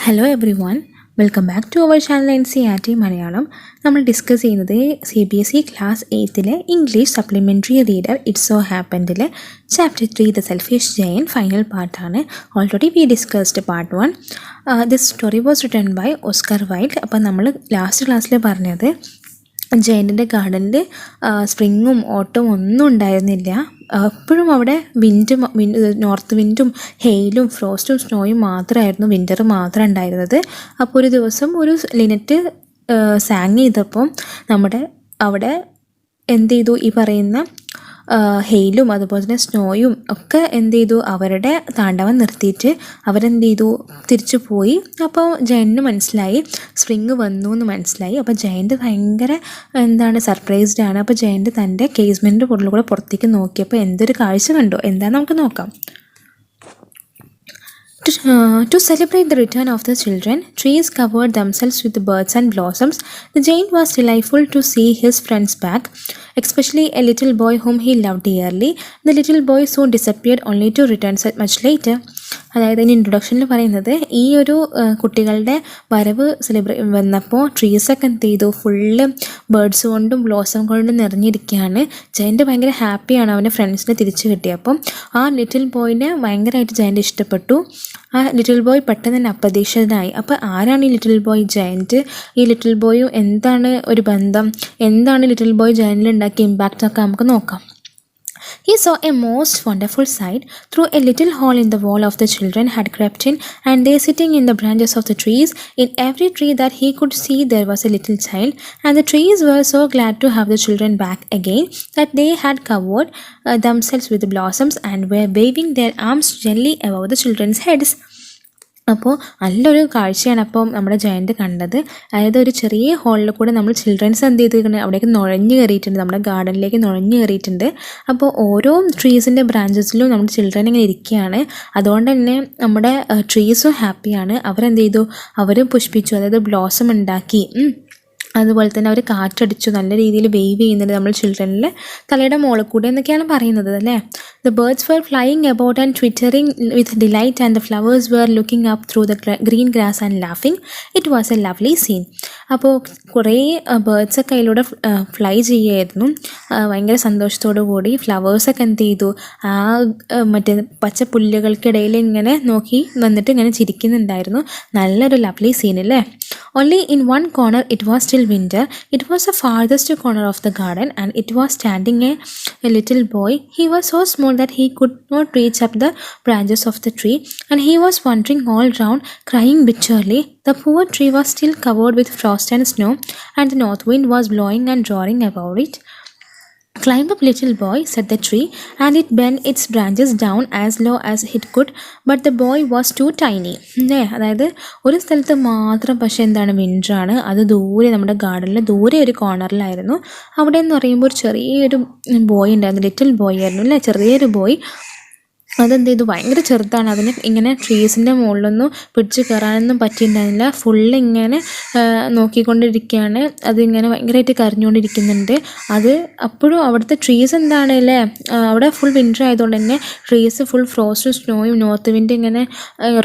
Hello everyone, welcome back to our channel Ncert Malayalam. നമ്മൾ discuss ചെയ്യുന്നത് CBSE class 8ലെ English supplementary reader it's so ഹാപ്പൻഡിലെ chapter 3 the selfish giant final പാർട്ടാണ്. Already we discussed part 1. This story was written by Oscar Wilde. അപ്പോൾ നമ്മൾ last ക്ലാസ്സിൽ പറഞ്ഞത് ജയൻറ്റിൻ്റെ ഗാർഡനിൽ സ്പ്രിങ്ങും ഓട്ടവും ഒന്നും ഉണ്ടായിരുന്നില്ല. എപ്പോഴും അവിടെ നോർത്ത് വിൻഡും ഹെയിലും ഫ്രോസ്റ്റും സ്നോയും മാത്രമായിരുന്നു, വിൻ്റർ മാത്രം ഉണ്ടായിരുന്നത്. അപ്പോൾ ഒരു ദിവസം ഒരു ലിനറ്റ് സാങ് ചെയ്തപ്പോൾ നമ്മുടെ അവിടെ എന്ത് ചെയ്തു, ഈ പറയുന്ന ഹെയിലും അതുപോലെ തന്നെ സ്നോയും ഒക്കെ എന്ത് ചെയ്തു, അവരുടെ താണ്ഡവം നിർത്തിയിട്ട് അവരെന്ത് ചെയ്തു, തിരിച്ചു പോയി. അപ്പോൾ ജയൻറ്റിന് മനസ്സിലായി സ്പ്രിങ് വന്നു എന്ന് മനസ്സിലായി. അപ്പോൾ ജയൻറ്റ് ഭയങ്കര സർപ്രൈസ്ഡ് ആണ്. അപ്പോൾ ജയൻറ്റ് തൻ്റെ കേസ്മെൻറ്റിൻ്റെ പുറകിലൂടെ പുറത്തേക്ക് നോക്കിയപ്പോൾ എന്തൊരു കാഴ്ച കണ്ടു, എന്താണെന്ന് നമുക്ക് നോക്കാം. To celebrate the return of the children, trees covered themselves with birds and blossoms. The giant was delightful to see his friends back, especially a little boy whom he loved dearly. The little boy soon disappeared only to return much later. അതായത് ഇതിന് ഇൻട്രൊഡക്ഷനിൽ പറയുന്നത്, ഈ ഒരു കുട്ടികളുടെ വരവ് വന്നപ്പോൾ ട്രീസൊക്കെ എന്ത് ചെയ്തു, ഫുള്ള് ബേർഡ്സ് കൊണ്ടും ബ്ലോസം കൊണ്ടും നിറഞ്ഞിരിക്കുകയാണ്. ജയൻറ്റ് ഭയങ്കര ഹാപ്പിയാണ് അവൻ്റെ ഫ്രണ്ട്സിനെ തിരിച്ചു കിട്ടിയപ്പം. ആ ലിറ്റിൽ ബോയിനെ ഭയങ്കരമായിട്ട് ജയൻറ്റ് ഇഷ്ടപ്പെട്ടു. ആ ലിറ്റിൽ ബോയ് പെട്ടെന്ന് തന്നെ അപ്രതീക്ഷിതനായി. അപ്പോൾ ആരാണ് ഈ ലിറ്റിൽ ബോയ്? ജയൻറ്റ്. ഈ ലിറ്റിൽ ബോയും എന്താണ് ഒരു ബന്ധം, എന്താണ് ലിറ്റിൽ ബോയ് ജയൻറ്റിൽ ഉണ്ടാക്കിയ ഇമ്പാക്റ്റ് ഒക്കെ നമുക്ക് നോക്കാം. He saw a most wonderful sight. Through a little hole in the wall of the children had crept in, and they sitting in the branches of the trees. In every tree that he could see there was a little child, and the trees were so glad to have the children back again that they had covered themselves with blossoms and were waving their arms gently above the children's heads. അപ്പോൾ നല്ലൊരു കാഴ്ചയാണ് അപ്പം നമ്മുടെ giant കണ്ടത്. അതായത് ഒരു ചെറിയ ഹോളിൽ കൂടെ നമ്മൾ ചിൽഡ്രൻസ് എന്ത് ചെയ്തിരിക്കുന്നത്, അവിടേക്ക് നുഴഞ്ഞു കയറിയിട്ടുണ്ട്, നമ്മുടെ ഗാർഡനിലേക്ക് നുഴഞ്ഞു കയറിയിട്ടുണ്ട്. അപ്പോൾ ഓരോ ട്രീസിൻ്റെ ബ്രാഞ്ചസിലും നമ്മുടെ ചിൽഡ്രൻ ഇങ്ങനെ ഇരിക്കുകയാണ്. അതുകൊണ്ട് തന്നെ നമ്മുടെ ട്രീസും ഹാപ്പിയാണ്. അവരെന്ത് ചെയ്തു, അവർ പുഷ്പിച്ചു, അതായത് ബ്ലോസം ഉണ്ടാക്കി. അതുപോലെ തന്നെ അവർ കാറ്റടിച്ചു, നല്ല രീതിയിൽ വെയ്വ് ചെയ്യുന്നുണ്ട് നമ്മൾ ചിൽഡ്രനിൽ തലയുടെ മുകളിൽ കൂടെ എന്നൊക്കെയാണ് പറയുന്നത് അല്ലേ. The birds were flying about and twittering with delight, and the flowers were looking up through the green grass and laughing. It was a lovely scene. അപ്പോൾ കുറേ ബേർഡ്സൊക്കെ അതിലൂടെ ഫ്ലൈ ചെയ്യുമായിരുന്നു ഭയങ്കര സന്തോഷത്തോടു കൂടി. ഫ്ലവേഴ്സൊക്കെ എന്ത് ചെയ്തു, ആ മറ്റേ പച്ച പുല്ലുകൾക്കിടയിൽ ഇങ്ങനെ നോക്കി വന്നിട്ട് ഇങ്ങനെ ചിരിക്കുന്നുണ്ടായിരുന്നു. നല്ലൊരു ലവ്ലി സീൻ അല്ലേ. Only in one corner it was still winter. It was the farthest corner of the garden, and it was standing a little boy. He was so small that he could not reach up the branches of the tree, and he was wandering all round, crying bitterly. The poor tree was still covered with frost and snow, and the north wind was blowing and roaring about it. "Climb up, little boy," said the tree, and it bent its branches down as low as it could, but the boy was too tiny. അതായത് ഒരു സ്ഥലത്ത് മാത്രം പക്ഷേ എന്താണ്, വിൻഡറാണ്. അത് ദൂരെ നമ്മുടെ ഗാർഡനിൽ ദൂരെ ഒരു കോർണറിലായിരുന്നു. അവിടെ എന്ന് പറയുമ്പോൾ ഒരു ചെറിയൊരു ബോയ് ഉണ്ടായിരുന്നു, ലിറ്റിൽ ബോയ് ആയിരുന്നു അല്ലേ, ചെറിയൊരു ബോയ്. അതെന്ത് ചെയ്തു, ഭയങ്കര ചെറുതാണ്. അതിന് ഇങ്ങനെ ട്രീസിൻ്റെ മുകളിലൊന്നും പിടിച്ച് കയറാനൊന്നും പറ്റിയിട്ടുണ്ടായിരുന്നില്ല. ഫുള്ള് ഇങ്ങനെ നോക്കിക്കൊണ്ടിരിക്കുകയാണ്. അതിങ്ങനെ ഭയങ്കരമായിട്ട് കരഞ്ഞുകൊണ്ടിരിക്കുന്നുണ്ട്. അത് അപ്പോഴും അവിടുത്തെ ട്രീസ് എന്താണ് അല്ലേ, അവിടെ ഫുൾ വിൻ്റർ ആയതുകൊണ്ട് തന്നെ ട്രീസ് ഫുൾ ഫ്രോസ്റ്റും സ്നോയും നോർത്ത് വിൻഡ് ഇങ്ങനെ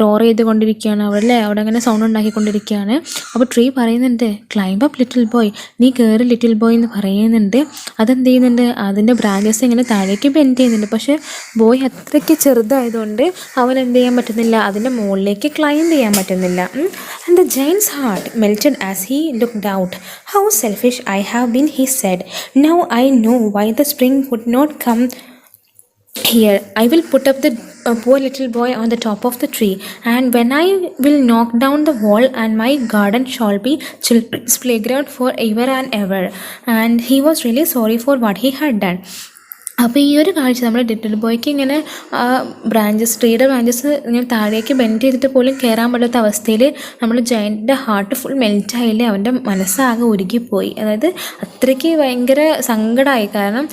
റോർ ചെയ്തുകൊണ്ടിരിക്കുകയാണ് അവിടെ അല്ലേ, അവിടെ ഇങ്ങനെ സൗണ്ട് ഉണ്ടാക്കിക്കൊണ്ടിരിക്കുകയാണ്. അപ്പോൾ ട്രീ പറയുന്നുണ്ട്, "ക്ലൈംബ് അപ്പ് ലിറ്റിൽ ബോയ്," നീ കയറി ലിറ്റിൽ ബോയ് എന്ന് പറയുന്നുണ്ട്. അതെന്ത് ചെയ്യുന്നുണ്ട്, അതിൻ്റെ ബ്രാഞ്ചസ് ഇങ്ങനെ താഴേക്ക് ബെൻഡ് ചെയ്യുന്നുണ്ട്. പക്ഷേ ബോയ് അത്രയ്ക്ക് ചെറുതായതുകൊണ്ട് അവൻ എന്ത് ചെയ്യാൻ പറ്റുന്നില്ല, അതിൻ്റെ മുകളിലേക്ക് ക്ലൈംബ് ചെയ്യാൻ പറ്റുന്നില്ല. And the giant's heart melted as he looked out. "How selfish I have been," he said. "Now I know why the spring would not come here. I will put up the poor little boy on the top of the tree, and when I will knock down the wall, and my garden shall be children's playground for ever and ever." And he was really sorry for what he had done. അപ്പോൾ ഈ ഒരു കാഴ്ച നമ്മുടെ little ബോയ്ക്ക് ഇങ്ങനെ ട്രീയുടെ branches ഇങ്ങനെ താഴേക്ക് bend ചെയ്തിട്ട് പോലും കയറാൻ പറ്റാത്ത അവസ്ഥയിൽ നമ്മൾ ജയൻറ്റിൻ്റെ ഹാർട്ട് ഫുൾ മെൽറ്റായില്ലേ, അവൻ്റെ മനസ്സാകെ ഉരുകിപ്പോയി. അതായത് അത്രയ്ക്ക് ഭയങ്കര സങ്കടമായി. കാരണം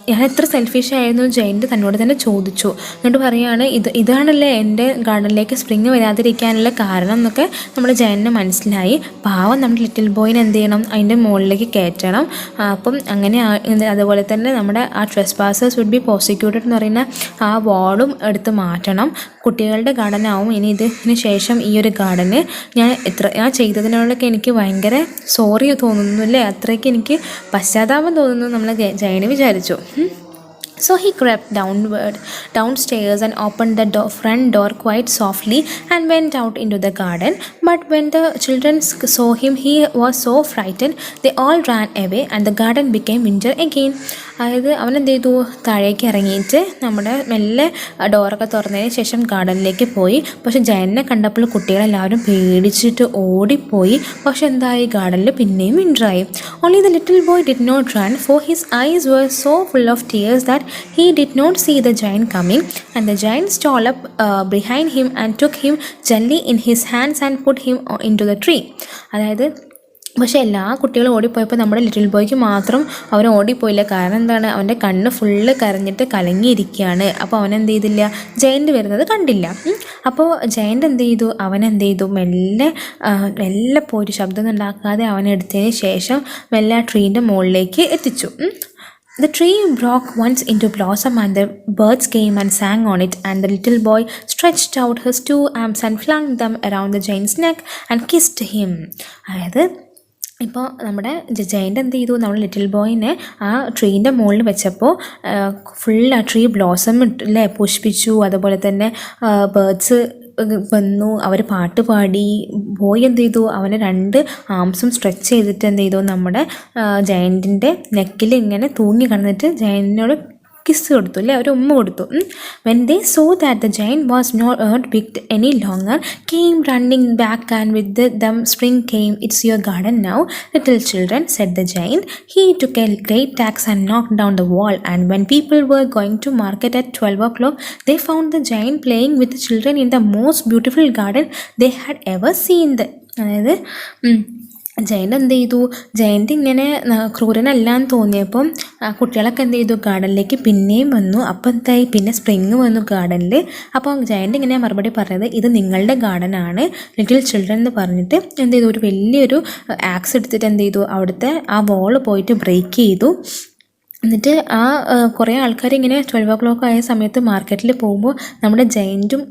ഞാൻ എത്ര സെൽഫിഷ് ആയിരുന്നു ജയൻറ്റ് തന്നോട് തന്നെ ചോദിച്ചു. എന്നിട്ട് പറയുകയാണ്, ഇതാണല്ലേ എൻ്റെ ഗാർഡനിലേക്ക് സ്പ്രിങ് വരാതിരിക്കാനുള്ള കാരണം എന്നൊക്കെ നമ്മുടെ ജയൻറ്റിന് മനസ്സിലായി. പാവം നമ്മുടെ ലിറ്റിൽ ബോയിനെ എന്ത് ചെയ്യണം, അതിൻ്റെ മുകളിലേക്ക് കയറ്റണം. അപ്പം അങ്ങനെ അതുപോലെ തന്നെ നമ്മുടെ ആ trespassers would be prosecuted എന്ന് പറയുന്ന ആ വാളും എടുത്ത് മാറ്റണം. കുട്ടികളുടെ ഗാർഡനാവും ഇനി ഇതിന് ശേഷം ഈ ഒരു ഗാർഡന്. ഞാൻ ചെയ്തതിനോടൊക്കെ എനിക്ക് ഭയങ്കര സോറി തോന്നുന്നു അല്ലേ, അത്രയ്ക്ക് എനിക്ക് പശ്ചാത്താപം തോന്നുന്നു നമ്മൾ ജയന് വിചാരിച്ചു. So he crept downstairs and opened the front door quite softly and went out into the garden. But when the children saw him, he was so frightened, they all ran away and the garden became winter again. അതായത് അവൻ എന്ത് ചെയ്തു, താഴേക്ക് ഇറങ്ങിയിട്ട് നമ്മുടെ മെല്ലെ ഡോറൊക്കെ തുറന്നതിന് ശേഷം ഗാർഡനിലേക്ക് പോയി. പക്ഷെ ജയനെ കണ്ടപ്പോൾ കുട്ടികളെല്ലാവരും പേടിച്ചിട്ട് ഓടിപ്പോയി. പക്ഷെ എന്തായി, ഗാർഡനിൽ പിന്നെയും വിൻ്ററായി. Only the little boy did not run, for his eyes were so full of tears that he did not see the giant coming, and the giant stole up behind him and took him gently in his hands and put him into the tree. അതായത് പക്ഷേ എല്ലാ കുട്ടികളും ഓടിപ്പോയപ്പോൾ നമ്മുടെ little ബോയ്ക്ക് മാത്രം അവൻ ഓടിപ്പോയില്ല. കാരണം എന്താണ്, അവൻ്റെ കണ്ണ് ഫുള്ള് കരഞ്ഞിട്ട് കലങ്ങിയിരിക്കുകയാണ്. അപ്പോൾ അവൻ എന്ത് ചെയ്തില്ല, ജയൻ്റ് വരുന്നത് കണ്ടില്ല. അപ്പോൾ ജയൻ്റ് എന്ത് ചെയ്തു, മെല്ലെ പോയിട്ട് ശബ്ദം ഉണ്ടാക്കാതെ അവനെടുത്തതിന് ശേഷം മെല്ലെ ആ ട്രീൻ്റെ മുകളിലേക്ക് എത്തിച്ചു. The tree broke once into blossom and the birds came and sang on it, and the little boy stretched out his 2 arms and flung them around the giant's neck and kissed him. അതായത് ഇപ്പോൾ നമ്മുടെ giant എന്ത് ചെയ്തു, നമ്മുടെ little ബോയിനെ ആ ട്രീൻ്റെ മുകളിൽ വെച്ചപ്പോൾ full ആ ട്രീ ബ്ലോസം ഇട്ടില്ലേ, പുഷ്പിച്ചു. അതുപോലെ തന്നെ ബേർഡ്സ് വന്നു, അവർ പാട്ട് പാടി. ബോയ് എന്ത് ചെയ്തു, അവനെ 2 ആംസും സ്ട്രെച്ച് ചെയ്തിട്ട് എന്ത് ചെയ്തു, നമ്മുടെ ജയൻറ്റിൻ്റെ നെക്കിൽ ഇങ്ങനെ തൂങ്ങി കിടന്നിട്ട് ജയൻറ്റിനോട് കിസ് കൊടുത്തു അല്ലേ, ഒരു ഉമ്മ കൊടുത്തു. When they saw that the giant was not earthquaked any longer, came running back, and with them spring came. It's your garden now, little children, said the giant. He took a great axe and knocked down the wall, and when people were going to market at 12 o'clock, they found the giant playing with the children in the most beautiful garden they had ever seen. അതായത് giant എന്ത് ചെയ്തു, giant ഇങ്ങനെ ക്രൂരനല്ലാന്ന് തോന്നിയപ്പം കുട്ടികളൊക്കെ എന്ത് ചെയ്തു, ഗാർഡനിലേക്ക് പിന്നെയും വന്നു. അപ്പം എന്തായി, പിന്നെ സ്പ്രിങ് വന്നു ഗാർഡനിൽ. അപ്പോൾ ജയൻ്റ് ഇങ്ങനെ മറുപടി പറഞ്ഞത്, ഇത് നിങ്ങളുടെ ഗാർഡനാണ് ലിറ്റിൽ ചിൽഡ്രൻ എന്ന് പറഞ്ഞിട്ട് എന്ത് ചെയ്തു, ഒരു വലിയൊരു ആക്സ് എടുത്തിട്ട് എന്ത് ചെയ്തു, അവിടുത്തെ ആ വോൾ പോയിട്ട് ബ്രേക്ക് ചെയ്തു. എന്നിട്ട് കുറേ ആൾക്കാർ ഇങ്ങനെ 12 o'clock ആയ സമയത്ത് മാർക്കറ്റിൽ പോകുമ്പോൾ നമ്മുടെ ജയൻറ്റും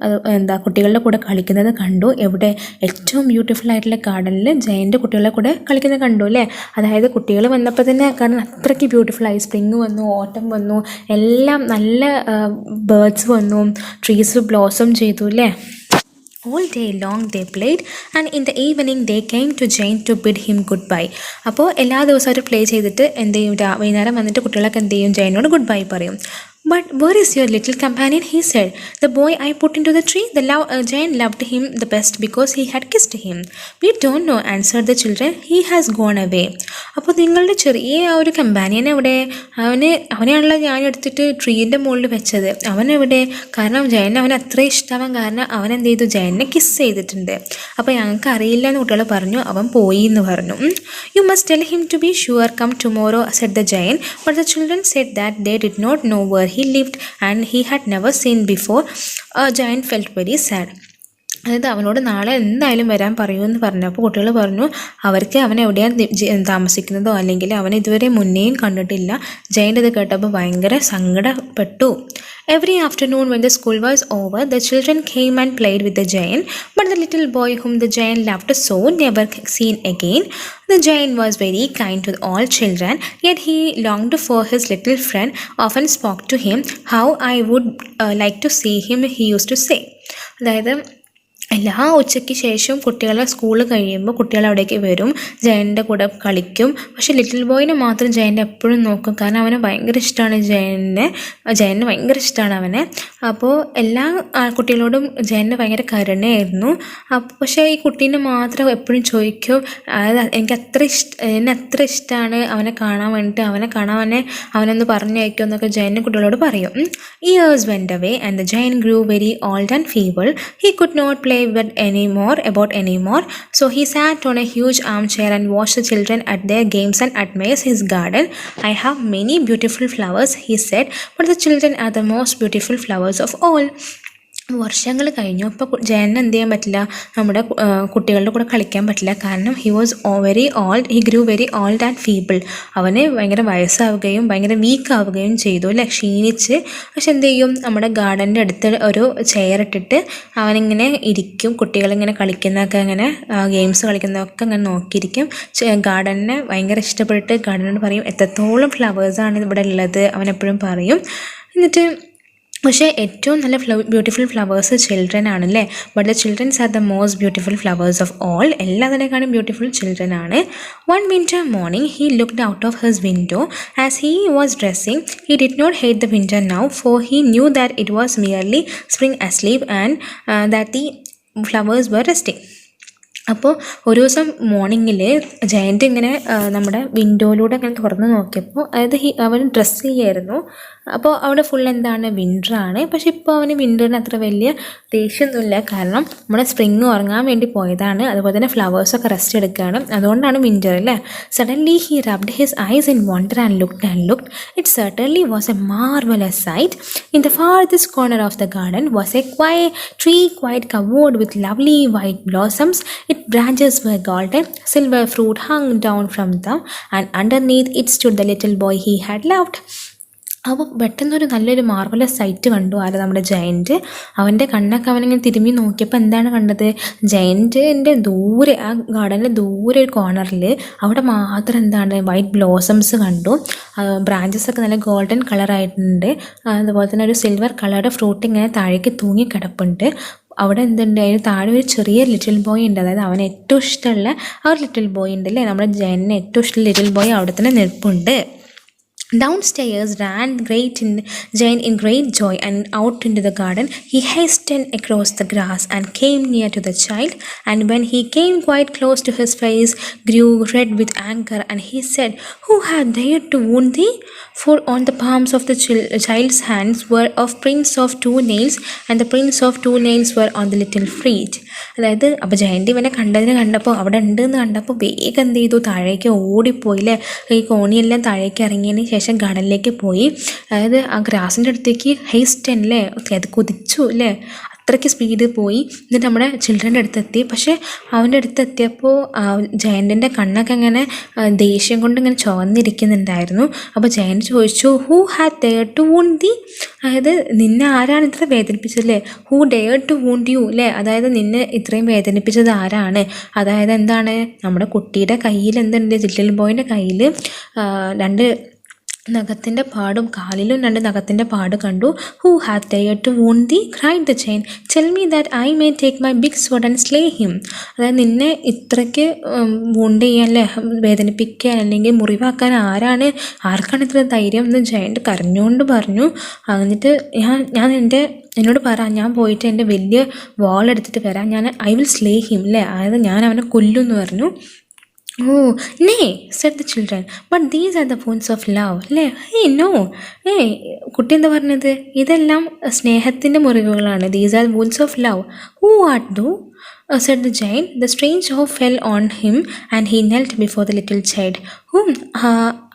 കുട്ടികളുടെ കൂടെ കളിക്കുന്നത് കണ്ടു. എവിടെ, ഏറ്റവും ബ്യൂട്ടിഫുൾ ആയിട്ടുള്ള ഗാർഡനിൽ ജയൻ്റ് കുട്ടികളുടെ കൂടെ കളിക്കുന്നത് കണ്ടു അല്ലേ. അതായത് കുട്ടികൾ വന്നപ്പോൾ തന്നെ ഗാർഡൻ അത്രയ്ക്ക് ബ്യൂട്ടിഫുള്ളായി. സ്പ്രിങ് വന്നു, ഓട്ടം വന്നു, എല്ലാം നല്ല ബേർഡ്സ് വന്നു, ട്രീസ് ബ്ലോസം ചെയ്തു അല്ലേ. All day long they played, and in the evening they came to Ɡiant to bid him goodbye. അപ്പോൾ എല്ലാ ദിവസവും അവർ പ്ലേ ചെയ്തിട്ട് എന്ത് ചെയ്യും, വൈകുന്നേരം വന്നിട്ട് കുട്ടികളൊക്കെ എന്ത് ചെയ്യും, ജയനോട് ഗുഡ് ബൈ പറയും. But where is your little companion, he said. The boy I put into the tree. The giant loved him the best because he had kissed him. We don't know, answered the children. He has gone away. അപ്പോൾ നിങ്ങളുടെ ചെറിയ ആ ഒരു companion എവിടെ, അവനെയാണല്ലോ ഞാൻ എടുത്തിട്ട് ട്രീൻ്റെ മുകളിൽ വെച്ചത്, അവനെവിടെ? കാരണം ജയൻ അവനെ അത്ര ഇഷ്ടമാവാൻ കാരണം അവൻ എന്ത് ചെയ്തു, ജയനെ കിസ് ചെയ്തിട്ടുണ്ട്. അപ്പോൾ ഞങ്ങൾക്ക് അറിയില്ല എന്ന് കുട്ടികൾ പറഞ്ഞു, അവൻ പോയി എന്ന് പറഞ്ഞു. You must tell him to be sure, come tomorrow, said the giant. But the children said that they did not know where he lived and he had never seen before. Giant felt very sad. അതായത് അവനോട് നാളെ എന്തായാലും വരാൻ പറയുമെന്ന് പറഞ്ഞപ്പോൾ കുട്ടികൾ പറഞ്ഞു അവർക്ക് അവൻ എവിടെയാണ് താമസിക്കുന്നതോ അല്ലെങ്കിൽ അവൻ ഇതുവരെ മുന്നേയും കണ്ടിട്ടില്ല. ജയൻ്റ് ഇത് കേട്ടപ്പോൾ ഭയങ്കര സങ്കടപ്പെട്ടു. Every afternoon when the school was over, the children came and played with the giant, but the little boy whom the giant loved so never seen again. The giant was very kind to all children, yet he longed for his little friend, often spoke to him, how I would like to see him, he used to say. അതായത് എല്ലാ ഉച്ചയ്ക്ക് ശേഷം കുട്ടികളെ school കഴിയുമ്പോൾ കുട്ടികൾ അവിടേക്ക് വരും, ജയൻ്റെ കൂടെ കളിക്കും. പക്ഷേ ലിറ്റിൽ ബോയിനെ മാത്രം ജയൻ്റെ എപ്പോഴും നോക്കും, കാരണം അവനെ ഭയങ്കര ഇഷ്ടമാണ് ജയന് ഭയങ്കര ഇഷ്ടമാണ് അവനെ. അപ്പോൾ എല്ലാ കുട്ടികളോടും ജയന് ഭയങ്കര കരുണയായിരുന്നു. പക്ഷേ ഈ കുട്ടീനെ മാത്രം എപ്പോഴും ചോദിക്കും, അതായത് എന്നെ അത്ര ഇഷ്ടമാണ് അവനെ കാണാൻ വേണ്ടിയിട്ട്, അവനൊന്ന് പറഞ്ഞയക്കും എന്നൊക്കെ ജയൻ്റെ കുട്ടികളോട് പറയും. Years went away and the giant grew very old and feeble. He could not play about anymore. So he sat on a huge armchair and watched the children at their games and admired his garden. I have many beautiful flowers, he said, but the children are the most beautiful flowers of all. വർഷങ്ങൾ കഴിഞ്ഞു. അപ്പോൾ ജയന് എന്ത് ചെയ്യാൻ പറ്റില്ല, നമ്മുടെ കുട്ടികളുടെ കൂടെ കളിക്കാൻ പറ്റില്ല. കാരണം he was very old, he grew very old and feeble. അവന് ഭയങ്കര വയസ്സാവുകയും ഭയങ്കര വീക്ക് ആവുകയും ചെയ്തു അല്ലേ, ക്ഷീണിച്ച്. പക്ഷെ എന്ത് ചെയ്യും, നമ്മുടെ ഗാർഡൻ്റെ അടുത്ത് ഒരു ചെയർ ഇട്ടിട്ട് അവനിങ്ങനെ ഇരിക്കും. കുട്ടികളിങ്ങനെ കളിക്കുന്നതൊക്കെ, ഇങ്ങനെ ഗെയിംസ് കളിക്കുന്നതൊക്കെ ഇങ്ങനെ നോക്കിയിരിക്കും. ഗാർഡനെ ഭയങ്കര ഇഷ്ടപ്പെട്ടിട്ട് ഗാർഡനോട് പറയും എത്രത്തോളം ഫ്ലവേഴ്സാണ് ഇവിടെ ഉള്ളത്, അവനെപ്പോഴും പറയും. എന്നിട്ട് പക്ഷേ ഏറ്റവും നല്ല ബ്യൂട്ടിഫുൾ ഫ്ലവേഴ്സ് ചിൽഡ്രൻ ആണല്ലേ. But the childrens are the most beautiful flowers of all. എല്ലാത്തിനേക്കാളും ബ്യൂട്ടിഫുൾ ചിൽഡ്രൻ ആണ്. One winter morning he looked out of his window as he was dressing. He did not hate the winter now, for he knew that it was merely spring asleep and that the flowers were resting. അപ്പോൾ ഒരു ദിവസം മോർണിംഗിൽ giant ഇങ്ങനെ നമ്മുടെ വിൻഡോയിലൂടെ ഇങ്ങനെ തുറന്ന് നോക്കിയപ്പോൾ, അതായത് അവൻ ഡ്രസ്സ് ചെയ്യായിരുന്നു. അപ്പോൾ അവിടെ ഫുൾ എന്താണ്, വിൻ്ററാണ്. പക്ഷെ ഇപ്പോൾ അവന് വിൻ്ററിന് അത്ര വലിയ ദേഷ്യമൊന്നുമില്ല. കാരണം നമ്മുടെ സ്പ്രിങ് ഉറങ്ങാൻ വേണ്ടി പോയതാണ്. അതുപോലെ തന്നെ ഫ്ലവേഴ്സൊക്കെ റെസ്റ്റ് എടുക്കുകയാണ്, അതുകൊണ്ടാണ് വിൻ്റർ അല്ലേ. Suddenly he rubbed his eyes in wonder and looked. It certainly was a marvellous sight. In the farthest corner of the garden was a tree quite covered with lovely white blossoms. Its branches were golden, silver fruit hung down from them, and underneath it stood the little boy he had loved. അപ്പോൾ പെട്ടെന്നൊരു നല്ലൊരു marvellous site കണ്ടു നമ്മുടെ giant. അവൻ്റെ കണ്ണൊക്കെ അവനിങ്ങനെ തിരുമ്മി നോക്കിയപ്പോൾ എന്താണ് കണ്ടത്, ജയൻറ്റിൻ്റെ ദൂരെ, ആ ഗാർഡനിലെ ദൂരെ ഒരു കോർണറിൽ അവിടെ മാത്രം എന്താണ് വൈറ്റ് ബ്ലോസംസ് കണ്ടു. ബ്രാഞ്ചസൊക്കെ നല്ല ഗോൾഡൻ കളറായിട്ടുണ്ട്. അതുപോലെ തന്നെ ഒരു സിൽവർ കളറുടെ ഫ്രൂട്ട് ഇങ്ങനെ താഴേക്ക് തൂങ്ങി കിടപ്പുണ്ട്. അവിടെ എന്തുണ്ട്, അതിന് താഴെ ഒരു ചെറിയ ലിറ്റിൽ ബോയ് ഉണ്ട്. അതായത് അവന് ഏറ്റവും ഇഷ്ടമുള്ള ആ ഒരു ലിറ്റിൽ ബോയ് ഉണ്ട് അല്ലേ, നമ്മുടെ ജയന് ഏറ്റവും ഇഷ്ടമുള്ള ലിറ്റിൽ ബോയ് അവിടെ തന്നെ നിൽപ്പുണ്ട്. Downstairs ran Ncert in great joy, and out into the garden. He hastened across the grass and came near to the child. And when he came quite close to his face, grew red with anger, and he said, "Who had dared to wound thee?" For on the palms of the child's hands were of prints of 2 nails, and the prints of 2 nails were on the little feet. അതായത് അപ്പോൾ giant ഇവനെ കണ്ടപ്പോൾ, അവിടെ ഉണ്ടെന്ന് കണ്ടപ്പോൾ വേഗം എന്ത് ചെയ്തു, താഴേക്ക് ഓടിപ്പോയില്ലേ. ഈ കോണിയെല്ലാം താഴേക്ക് ഇറങ്ങിയതിന് ശേഷം ഗാർഡനിലേക്ക് പോയി. അതായത് ആ ഗ്രാസിൻ്റെ അടുത്തേക്ക് ഹേസ്റ്റൻ അല്ലേ, അത് കുതിച്ചു അല്ലേ, അത്രയ്ക്ക് സ്പീഡ് പോയി. എന്നിട്ട് നമ്മുടെ ചിൽഡ്രൻ്റെ അടുത്തെത്തി. പക്ഷേ അവൻ്റെ അടുത്തെത്തിയപ്പോൾ ജയൻറ്റിൻ്റെ കണ്ണൊക്കെ ഇങ്ങനെ ദേഷ്യം കൊണ്ട് ഇങ്ങനെ ചുവന്നിരിക്കുന്നുണ്ടായിരുന്നു. അപ്പോൾ ജയൻറ്റ് ചോദിച്ചു, "who had dare to wound thee?" അതായത് നിന്നെ ആരാണ് ഇത്ര വേദനിപ്പിച്ചല്ലേ, who dare to wound you അല്ലേ, അതായത് നിന്നെ ഇത്രയും വേദനിപ്പിച്ചത് ആരാണ്. അതായത് എന്താണ്, നമ്മുടെ കുട്ടിയുടെ കയ്യിൽ എന്തുണ്ട്, ലിറ്റിൽ ബോയിൻ്റെ കയ്യിൽ 2 നഖത്തിൻ്റെ പാടും കാലിലും 2 നഖത്തിൻ്റെ പാട് കണ്ടു. "Who hath dared to wound thee?" cried the giant. "Tell me that I may take my big sword and slay him." അതായത് നിന്നെ ഇത്രയ്ക്ക് വൂണ്ട് ചെയ്യാൻ അല്ലേ, വേദനിപ്പിക്കാൻ അല്ലെങ്കിൽ മുറിവാക്കാൻ ആർക്കാണ് ഇത്ര ധൈര്യം എന്ന് ജയൻ്റ് കരഞ്ഞുകൊണ്ട് പറഞ്ഞു. എന്നിട്ട് ഞാൻ എന്നോട് പറ, ഞാൻ പോയിട്ട് എൻ്റെ വലിയ വാൾ എടുത്തിട്ട് വരാം, I will slay him അല്ലേ, അതായത് ഞാൻ അവനെ കൊല്ലും എന്ന് പറഞ്ഞു. "Oh, nay," said the children, "but these are the wounds of love." അല്ലേ, no, കുട്ടി എന്താ പറഞ്ഞത്, ഇതെല്ലാം സ്നേഹത്തിൻ്റെ മുറിവുകളാണ്. "These are wounds of love." "Who art thou?" said the giant. The strange hope fell on him, and he knelt before the little child.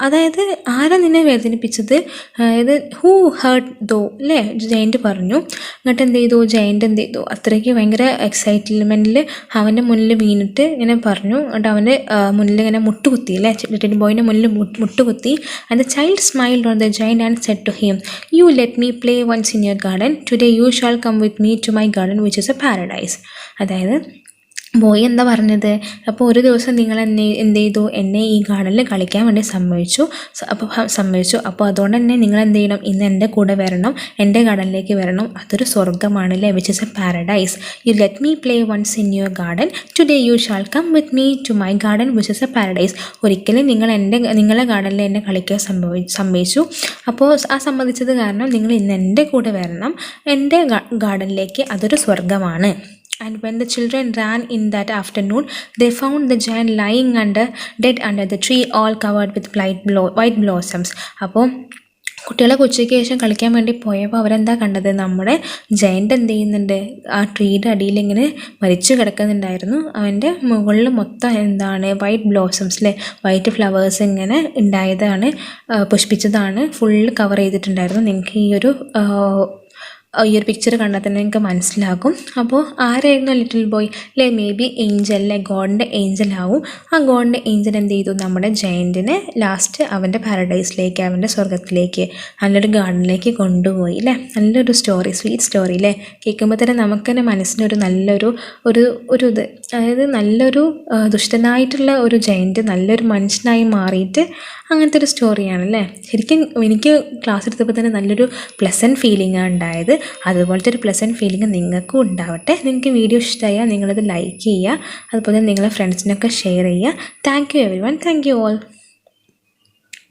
അതായത് ആരാ നിന്നെ വേദനിപ്പിച്ചത്, അതായത് "ഹൂ ഹേർട്ട് ദോ" അല്ലേ, ജയൻ്റ് പറഞ്ഞു. എന്നിട്ട് ജയൻ്റ് എന്ത് ചെയ്തു, അത്രയ്ക്ക് ഭയങ്കര എക്സൈറ്റ്മെൻറ്റിൽ അവൻ്റെ മുന്നിൽ വീണിട്ട് ഇങ്ങനെ പറഞ്ഞു. എന്നിട്ട് അവൻ്റെ മുന്നിൽ ഇങ്ങനെ മുട്ടുകുത്തി അല്ലേ, ലിറ്റിൽ ബോയിൻ്റെ മുന്നിൽ മുട്ടുകുത്തി. And the child smiled on the giant and said to him, "You let me play once in your garden. Today you shall come with me to my garden, which is a paradise." അതായത് boy എന്താ പറഞ്ഞത്, അപ്പോൾ ഒരു ദിവസം നിങ്ങൾ എന്ത് ചെയ്തു, എന്നെ ഈ ഗാർഡനിൽ കളിക്കാൻ വേണ്ടി സമ്മതിച്ചു. അപ്പോൾ അതുകൊണ്ട് തന്നെ നിങ്ങൾ എന്ത് ചെയ്യണം, ഇന്ന് എൻ്റെ കൂടെ വരണം, എൻ്റെ ഗാർഡനിലേക്ക് വരണം. അതൊരു സ്വർഗ്ഗമാണല്ലേ, which is a paradise. "You let me play once in your garden. Today you shall come with me to my garden, which is a paradise." ഒരിക്കലും നിങ്ങളുടെ ഗാർഡനിൽ എന്നെ കളിക്കാൻ സമ്മതിച്ചു. അപ്പോൾ ആ സമ്മതിച്ചത് കാരണം നിങ്ങൾ ഇന്ന് എൻ്റെ കൂടെ വരണം, എൻ്റെ ഗാർഡനിലേക്ക്, അതൊരു സ്വർഗ്ഗമാണ്. And when the children ran in that afternoon, they found the giant lying dead under the tree, all covered with white blossoms. അപ്പോൾ കുട്ടികളെ ഉച്ചയ്ക്ക് ശേഷം കളിക്കാൻ വേണ്ടി പോയപ്പോൾ അവരെന്താ കണ്ടത്, നമ്മുടെ ജയൻ്റ് എന്ത് ചെയ്യുന്നുണ്ട്, ആ ട്രീയുടെ അടിയിൽ ഇങ്ങനെ മരിച്ചു കിടക്കുന്നുണ്ടായിരുന്നു. അവൻ്റെ മുകളിൽ മൊത്തം എന്താണ്, വൈറ്റ് ബ്ലോസംസ് അല്ലേ, വൈറ്റ് ഫ്ലവേഴ്സ് ഇങ്ങനെ ഉണ്ടായതാണ്, പുഷ്പിച്ചതാണ്, ഫുള്ള് കവർ ചെയ്തിട്ടുണ്ടായിരുന്നു. നിങ്ങൾക്ക് ഈ ഒരു ഈ ഒരു പിക്ചർ കണ്ടാൽ തന്നെ നിങ്ങൾക്ക് മനസ്സിലാകും. അപ്പോൾ ആരായിരുന്നു ലിറ്റിൽ ബോയ്? അല്ലേ മേ ബി ഏഞ്ചൽ, അല്ലേ ഗോഡിൻ്റെ ഏഞ്ചൽ ആവും. ആ ഗോഡിൻ്റെ ഏഞ്ചൽ എന്ത് ചെയ്തു? നമ്മുടെ ജയൻറ്റിനെ ലാസ്റ്റ് അവൻ്റെ പാരഡൈസിലേക്ക്, അവൻ്റെ സ്വർഗത്തിലേക്ക്, നല്ലൊരു ഗാർഡനിലേക്ക് കൊണ്ടുപോയി അല്ലേ. നല്ലൊരു സ്റ്റോറി, സ്വീറ്റ് സ്റ്റോറി അല്ലേ. കേൾക്കുമ്പോൾ തന്നെ നമുക്ക് തന്നെ മനസ്സിനൊരു നല്ലൊരു ഇത്, അതായത് നല്ലൊരു ദുഷ്ടനായിട്ടുള്ള ഒരു ജയൻറ്റ് നല്ലൊരു മനുഷ്യനായി മാറിയിട്ട് അങ്ങനത്തെ ഒരു സ്റ്റോറിയാണല്ലേ. ശരിക്കും എനിക്ക് ക്ലാസ് എടുത്തപ്പോൾ തന്നെ നല്ലൊരു പ്ലസൻറ്റ് ഫീലിംഗാണ് ഉണ്ടായത്. അതുപോലത്തെ ഒരു പ്ലസൻറ്റ് ഫീലിംഗ് നിങ്ങൾക്കും ഉണ്ടാവട്ടെ. നിങ്ങൾക്ക് വീഡിയോ ഇഷ്ടമായാൽ നിങ്ങളത് ലൈക്ക് ചെയ്യുക, അതുപോലെ നിങ്ങളെ ഫ്രണ്ട്സിനൊക്കെ ഷെയർ ചെയ്യുക. Thank you every one. Thank you all.